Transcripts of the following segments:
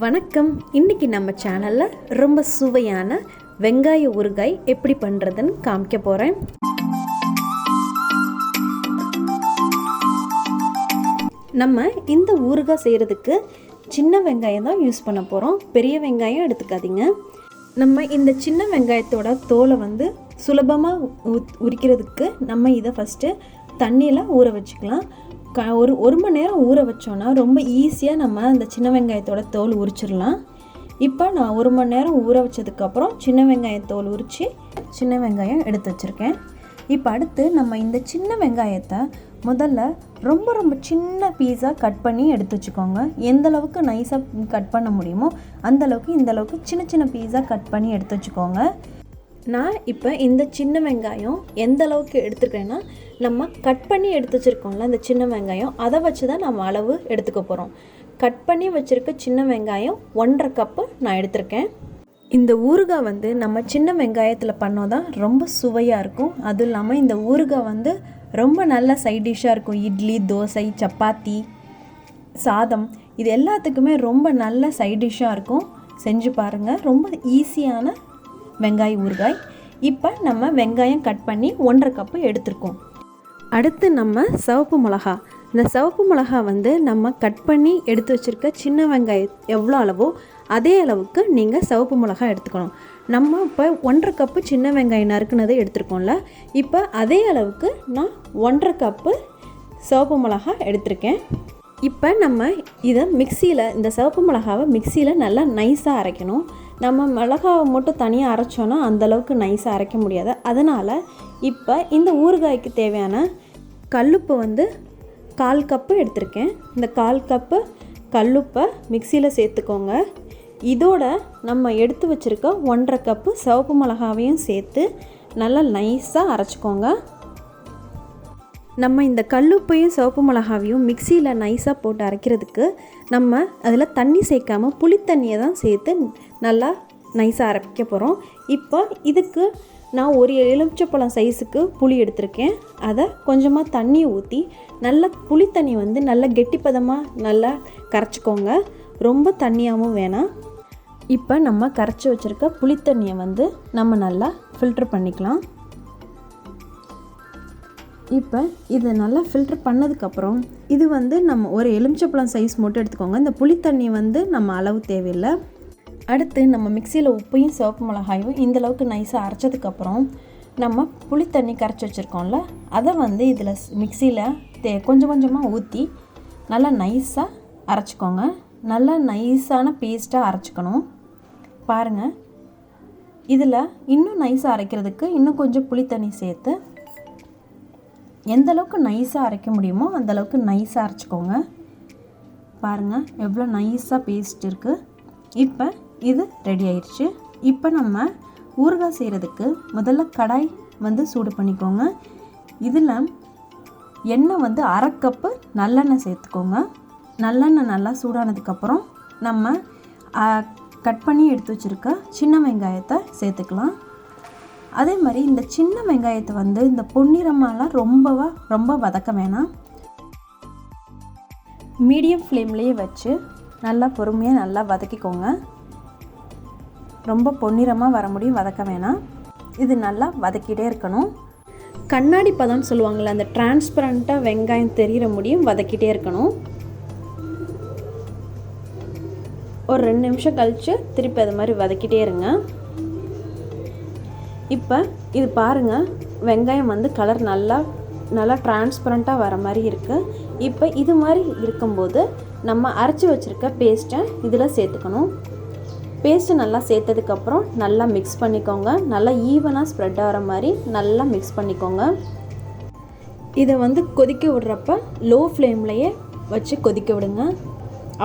வணக்கம். இன்றைக்கி நம்ம சேனலில் ரொம்ப சுவையான வெங்காய ஊறுகாய் எப்படி பண்ணுறதுன்னு காமிக்க போகிறேன். நம்ம இந்த ஊறுகாய் செய்கிறதுக்கு சின்ன வெங்காயம் தான் யூஸ் பண்ண போகிறோம். பெரிய வெங்காயம் எடுத்துக்காதீங்க. நம்ம இந்த சின்ன வெங்காயத்தோட தோலை சுலபமாக உரிக்கிறதுக்கு நம்ம இதை ஃபஸ்ட்டு தண்ணியில் ஊற வச்சுக்கலாம். ஒரு மணி நேரம் ஊற வச்சோன்னா ரொம்ப ஈஸியாக நம்ம அந்த சின்ன வெங்காயத்தோட தோல் உரிச்சிடலாம். இப்போ நான் 1 மணி நேரம் ஊற வச்சதுக்கப்புறம் சின்ன வெங்காயம் தோல் உரித்து சின்ன வெங்காயம் எடுத்து வச்சுருக்கேன். இப்போ அடுத்து நம்ம இந்த சின்ன வெங்காயத்தை முதல்ல ரொம்ப ரொம்ப சின்ன பீஸாக கட் பண்ணி எடுத்து வச்சுக்கோங்க. எந்தளவுக்கு நைஸாக கட் பண்ண முடியுமோ அந்தளவுக்கு இந்தளவுக்கு சின்ன சின்ன பீஸாக கட் பண்ணி எடுத்து வச்சுக்கோங்க. நான் இப்போ இந்த சின்ன வெங்காயம் எந்த அளவுக்கு எடுத்துருக்கேன்னா, நம்ம கட் பண்ணி எடுத்து வச்சுருக்கோம்ல அந்த சின்ன வெங்காயம், அதை வச்சு தான் நம்ம அளவு எடுத்துக்க போகிறோம். கட் பண்ணி வச்சுருக்க சின்ன வெங்காயம் 1.5 கப்பு நான் எடுத்திருக்கேன். இந்த ஊறுகாய் நம்ம சின்ன வெங்காயத்தில் பண்ணோம் தான் ரொம்ப சுவையாக இருக்கும். அதுவும் இல்லாமல் இந்த ஊறுகாய் ரொம்ப நல்ல சைட் டிஷ்ஷாக இருக்கும். இட்லி, தோசை, சப்பாத்தி, சாதம் இது எல்லாத்துக்குமே ரொம்ப நல்ல சைட் டிஷ்ஷாக இருக்கும். செஞ்சு பாருங்கள். ரொம்ப ஈஸியான வெங்காய ஊறுகாய். இப்போ நம்ம வெங்காயம் கட் பண்ணி 1.5 கப்பு எடுத்துருக்கோம். அடுத்து நம்ம சிவப்பு மிளகா. இந்த சிவப்பு மிளகா நம்ம கட் பண்ணி எடுத்து வச்சுருக்க சின்ன வெங்காயம் எவ்வளோ அளவோ அதே அளவுக்கு நீங்கள் சிவப்பு மிளகா எடுத்துக்கணும். நம்ம இப்போ 1.5 கப்பு சின்ன வெங்காயம் நறுக்குனதை எடுத்துருக்கோம்ல, இப்போ அதே அளவுக்கு நான் 1.5 கப்பு சிவப்பு மிளகா எடுத்திருக்கேன். இப்போ நம்ம இதை இந்த சிவப்பு மிளகாவை மிக்சியில் நல்லா நைஸாக அரைக்கணும். நம்ம மிளகாவை மட்டும் தனியாக அரைச்சோன்னா அந்தளவுக்கு நைஸாக அரைக்க முடியாது. அதனால் இப்போ இந்த ஊறுகாய்க்கு தேவையான கல்லுப்பு 1/4 கப்பு எடுத்திருக்கேன். இந்த 1/4 கப்பு கல்லுப்பை மிக்சியில் சேர்த்துக்கோங்க. இதோட நம்ம எடுத்து வச்சுருக்க 1.5 கப்பு சிவப்பு மிளகாவையும் சேர்த்து நல்லா நைஸாக அரைச்சிக்கோங்க. நம்ம இந்த கல்லுப்பையும் சிவப்பு மிளகாவையும் மிக்சியில் நைஸாக போட்டு அரைக்கிறதுக்கு நம்ம அதில் தண்ணி சேர்க்காமல் புளித்தண்ணியை தான் சேர்த்து நல்லா நைஸாக அரைக்க போகிறோம். இப்போ இதுக்கு நான் ஒரு எலுமிச்சப்பழம் சைஸுக்கு புளி எடுத்திருக்கேன். அதை கொஞ்சமாக தண்ணி ஊற்றி நல்லா புளித்தண்ணி நல்லா கெட்டிப்பதமாக நல்லா கரைச்சிக்கோங்க. ரொம்ப தண்ணியாகவும் வேணாம். இப்போ நம்ம கரைச்சி வச்சுருக்க புளித்தண்ணியை நம்ம நல்லா ஃபில்ட்ரு பண்ணிக்கலாம். இப்போ இதை நல்லா ஃபில்ட்ரு பண்ணதுக்கப்புறம் இது நம்ம ஒரு எலுமிச்சப்பழம் சைஸ் மட்டும் எடுத்துக்கோங்க. இந்த புளித்தண்ணி நம்ம அளவு தேவையில்லை. அடுத்து நம்ம மிக்சியில் உப்பையும் சிவப்பு மிளகாயும் இந்தளவுக்கு நைஸாக அரைச்சதுக்கப்புறம் நம்ம புளித்தண்ணி கரைச்சி வச்சுருக்கோம்ல, அதை இதில் மிக்சியில் கொஞ்சம் கொஞ்சமாக ஊற்றி நல்லா நைஸாக அரைச்சிக்கோங்க. நல்லா நைஸான பேஸ்ட்டாக அரைச்சிக்கணும். பாருங்கள், இதில் இன்னும் நைஸாக அரைக்கிறதுக்கு இன்னும் கொஞ்சம் புளித்தண்ணி சேர்த்து எந்தளவுக்கு நைஸாக அரைக்க முடியுமோ அந்தளவுக்கு நைஸாக அரைச்சிக்கோங்க. பாருங்கள் எவ்வளோ நைஸாக பேஸ்ட் இருக்குது. இப்போ இது ரெடி ஆயிடுச்சு. இப்போ நம்ம ஊறுகாய் செய்கிறதுக்கு முதல்ல கடாய் சூடு பண்ணிக்கோங்க. இதில் எண்ணெய் 1/2 கப்பு நல்லெண்ணெய் சேர்த்துக்கோங்க. நல்லெண்ணெய் நல்லா சூடானதுக்கப்புறம் நம்ம கட் பண்ணி எடுத்து வச்சுருக்க சின்ன வெங்காயத்தை சேர்த்துக்கலாம். அதே மாதிரி இந்த சின்ன வெங்காயத்தை இந்த பொன்னிறமாலாம் ரொம்ப வதக்க வேணாம். மீடியம் ஃப்ளேம்லேயே வச்சு நல்லா பொறுமையாக நல்லா வதக்கிக்கோங்க. ரொம்ப பொன்னிறமாக வர முடியும் வதக்க வேணாம். இது நல்லா வதக்கிட்டே இருக்கணும். கண்ணாடி பதம்னு சொல்லுவாங்கள்ல, அந்த டிரான்ஸ்பரண்ட்டாக வெங்காயம் தெரிகிற முடியும் வதக்கிட்டே இருக்கணும். ஒரு 2 நிமிஷம் கழித்து திருப்பி அது மாதிரி வதக்கிட்டே இருங்க. இப்போ இது பாருங்கள், வெங்காயம் கலர் நல்லா டிரான்ஸ்பரண்ட்டாக வர மாதிரி இருக்குது. இப்போ இது மாதிரி இருக்கும்போது நம்ம அரைச்சி வச்சுருக்க பேஸ்ட்டை இதில் சேர்த்துக்கணும். பேஸ்ட்டு நல்லா சேர்த்ததுக்கப்புறம் நல்லா மிக்ஸ் பண்ணிக்கோங்க. நல்லா ஈவனாக ஸ்ப்ரெட் ஆகிற மாதிரி நல்லா மிக்ஸ் பண்ணிக்கோங்க. இதை கொதிக்க விடுறப்ப லோ ஃப்ளேம்லையே வச்சு கொதிக்க விடுங்க.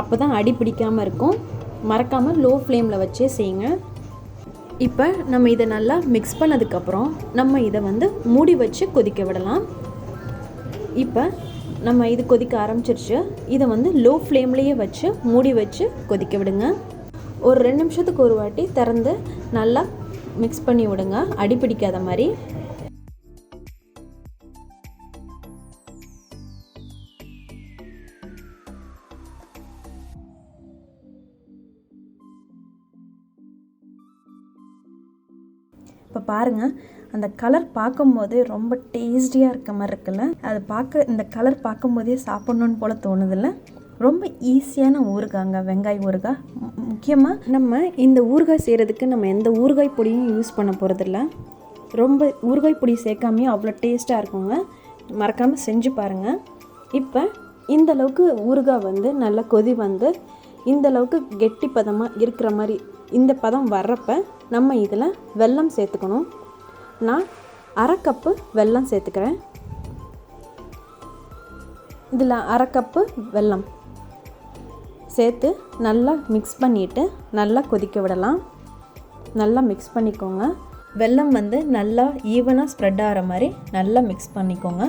அப்போ தான் அடி பிடிக்காமல் இருக்கும். மறக்காமல் லோ ஃப்ளேமில் வச்சே செய்யுங்க. இப்போ நம்ம இதை நல்லா மிக்ஸ் பண்ணதுக்கப்புறம் நம்ம இதை மூடி வச்சு கொதிக்க விடலாம். இப்போ நம்ம இது கொதிக்க ஆரம்பிச்சிருச்சு. இதை லோ ஃப்ளேம்லேயே வச்சு மூடி வச்சு கொதிக்க விடுங்க. ஒரு 2 நிமிஷத்துக்கு ஒரு வாட்டி திறந்து நல்லா மிக்ஸ் பண்ணி விடுங்க, அடி பிடிக்காத மாதிரி. இப்போ பாருங்கள், அந்த கலர் பார்க்கும்போதே ரொம்ப டேஸ்டியாக இருக்க மாதிரி இருக்குல்ல. அது இந்த கலர் பார்க்கும்போதே சாப்பிட்ணுன்னு போல் தோணுதில்ல. ரொம்ப ஈஸியான ஊறுகாங்க வெங்காய ஊறுகாய். முக்கியமாக நம்ம இந்த ஊறுகாய் செய்கிறதுக்கு நம்ம எந்த ஊறுகாய் பொடியும் யூஸ் பண்ண போகிறதில்ல. ரொம்ப ஊறுகாய் பொடி சேர்க்காமையும் அவ்வளோ டேஸ்ட்டாக இருக்குங்க. மறக்காமல் செஞ்சு பாருங்கள். இப்போ இந்த அளவுக்கு ஊறுகாய் வந்து நல்லா கொதி வந்து இந்த அளவுக்கு கெட்டி பதமாக இருக்கிற மாதிரி இந்த பதம் வர்றப்ப நம்ம இதில் வெல்லம் சேர்த்துக்கணும். நான் 1/2 கப்பு வெல்லம் சேர்த்துக்கிறேன். இதில் 1/2 கப்பு வெல்லம் சேர்த்து நல்லா மிக்ஸ் பண்ணிவிட்டு நல்லா கொதிக்க விடலாம். நல்லா மிக்ஸ் பண்ணிக்கோங்க. வெல்லம் வந்து நல்லா ஈவனாக ஸ்ப்ரெட் ஆகிற மாதிரி நல்லா மிக்ஸ் பண்ணிக்கோங்க.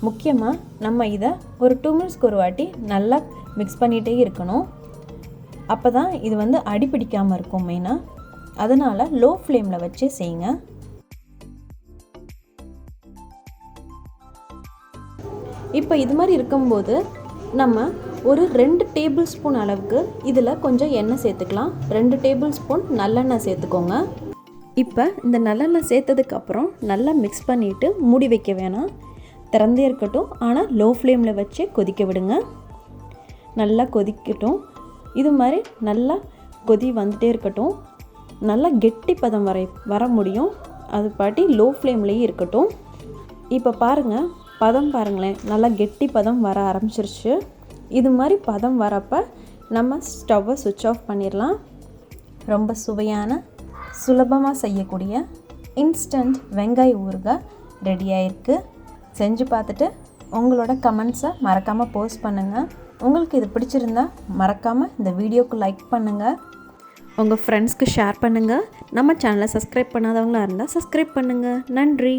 முக்கியமாக நம்ம இதை ஒரு 2 மினிட்ஸ்க்கு ஒரு வாட்டி நல்லா மிக்ஸ் பண்ணிகிட்டே இருக்கணும். அப்போ தான் இது வந்து அடி பிடிக்காமல் இருக்கும் மெயினாக. அதனால் லோ ஃப்ளேமில் வச்சு செய்யுங்க. இப்போ இது மாதிரி இருக்கும்போது நம்ம ஒரு 2 டேபிள் ஸ்பூன் அளவுக்கு இதில் கொஞ்சம் எண்ணெய் சேர்த்துக்கலாம். 2 டேபிள் ஸ்பூன் நல்லெண்ணெய் சேர்த்துக்கோங்க. இப்போ இந்த நல்லெண்ணெய் சேர்த்ததுக்கப்புறம் நல்லா மிக்ஸ் பண்ணிவிட்டு மூடி வைக்க வேணாம், திறந்தே இருக்கட்டும். ஆனால் லோ ஃப்ளேமில் வச்சு கொதிக்க விடுங்க. நல்லா கொதிக்கட்டும். இது மாதிரி நல்லா கொதி வந்துகிட்டே இருக்கட்டும். நல்லா கெட்டி பதம் வர முடியும். அது பாட்டி லோ ஃப்ளேம்லேயே இருக்கட்டும். இப்போ பாருங்கள், பதம் பாருங்களேன், நல்லா கெட்டி பதம் வர ஆரம்பிச்சிருச்சு. இது மாதிரி பதம் வரப்போ நம்ம ஸ்டவ்வை சுவிட்ச் ஆஃப் பண்ணிடலாம். ரொம்ப சுவையான சுலபமாக செய்யக்கூடிய இன்ஸ்டன்ட் வெங்காய ஊறுகாய் ரெடி ஆகிருக்கு. செஞ்சு பார்த்துட்டு உங்களோட கமெண்ட்ஸை மறக்காமல் போஸ்ட் பண்ணுங்கள். உங்களுக்கு இது பிடிச்சிருந்தா மறக்காமல் இந்த வீடியோக்கு லைக் பண்ணுங்கள். உங்கள் ஃப்ரெண்ட்ஸ்க்கு ஷேர் பண்ணுங்கள். நம்ம சேனலை சப்ஸ்கிரைப் பண்ணாதவங்களாக இருந்தால் சப்ஸ்கிரைப் பண்ணுங்கள். நன்றி.